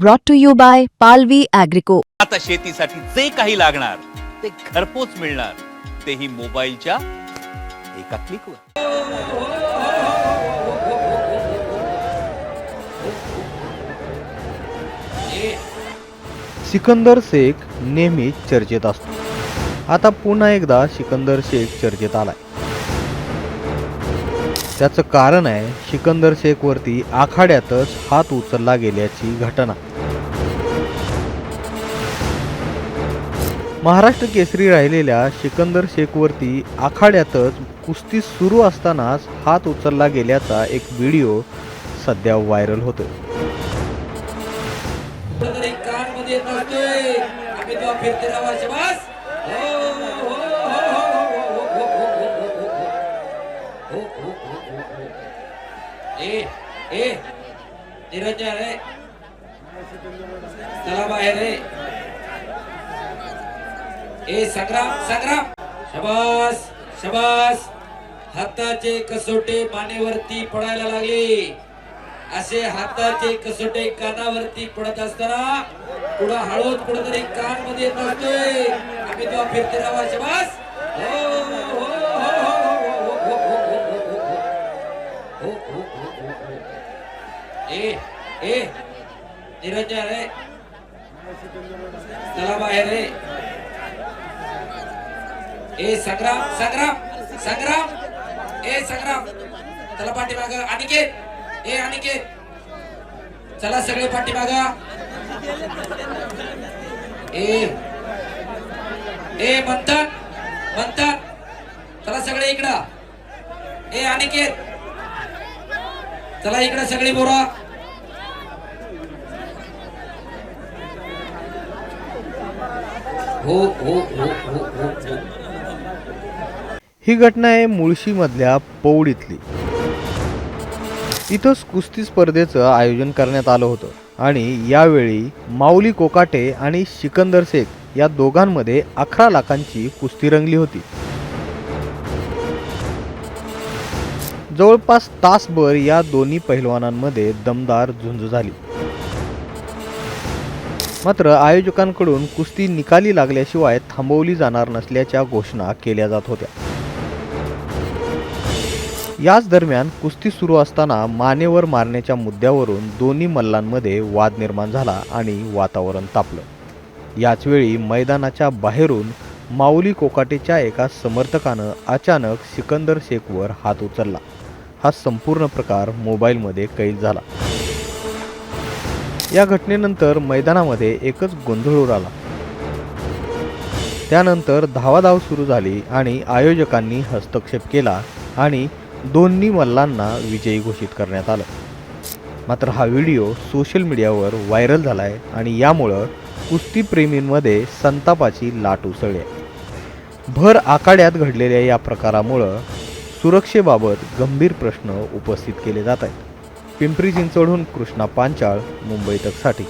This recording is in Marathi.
brought to you by Palvi Agrico. आता शेतीसाठी जे काही लागणार ते घरपोच मिळणार, तेही मोबाईलच्या एका क्लिकवर. सिकंदर शेख नेहमीच चर्चेत असतो. आता पुन्हा एकदा सिकंदर शेख चर्चेत आलाय. त्याचं कारण आहे सिकंदर शेख वरती आखाड्यातच हात उचलला गेल्याची घटना. महाराष्ट्र केसरी राहिलेल्या सिकंदर शेख वरती आखाड्यातच कुस्ती सुरू असतानाच हात उचलला गेल्याचा एक व्हिडिओ सध्या व्हायरल होतोय. निरंजन रे, चला बाहेर रे. संग्राम संग्राम, शबास शबास. हाताचे कसोटे मानेवरती पडायला लागले. असे हाताचे कसोटे कानावरती पडत असताना पुढे हळूच कुठेतरी कान मध्ये येत असतोय. आम्ही तो फिरते राहा. शबास. निरंजन रे, चला बाहेर रे. संग्राम संग्राम संग्राम. संग्राम, चला पाठीमाग. अनिकेत, अनिकेत, चला सगळे पाठीमाग. मंथन मंथन, चला सगळे इकडं. अनिकेत, चला इकडं सगळी बोरा. हो हो हो हो हो. ही घटना आहे मुळशी मधल्या पौड इथली. इथंच कुस्ती स्पर्धेचं आयोजन करण्यात आलं होतं आणि यावेळी माऊली कोकाटे आणि सिकंदर शेख या दोघांमध्ये 11 लाखांची कुस्ती रंगली होती. जवळपास तासभर या दोन्ही पहिलवानांमध्ये दमदार झुंज झाली. मात्र आयोजकांकडून कुस्ती निकाली लागल्याशिवाय थांबवली जाणार नसल्याच्या घोषणा केल्या जात होत्या. याच दरम्यान कुस्ती सुरू असताना मानेवर मारण्याच्या मुद्द्यावरून दोन्ही मल्लांमध्ये वाद निर्माण झाला आणि वातावरण तापलं. याच वेळी मैदानाच्या बाहेरून माऊली कोकाटेच्या एका समर्थकानं अचानक सिकंदर शेखवर हात उचलला. हा संपूर्ण प्रकार मोबाईलमध्ये कैद झाला. या घटनेनंतर मैदानामध्ये एकच गोंधळ उडाला. त्यानंतर धावाधाव सुरू झाली आणि आयोजकांनी हस्तक्षेप केला आणि दोन्ही मल्लांना विजयी घोषित करण्यात आलं. मात्र हा व्हिडिओ सोशल मीडियावर व्हायरल झाला आहे आणि यामुळं कुस्तीप्रेमींमध्ये संतापाची लाट उसळली आहे. भर आखाड्यात घडलेल्या या प्रकारामुळं सुरक्षेबाबत गंभीर प्रश्न उपस्थित केले जात आहेत. पिंपरी चिंचवडहून कृष्णा पांचाळ, मुंबई तकसाठी.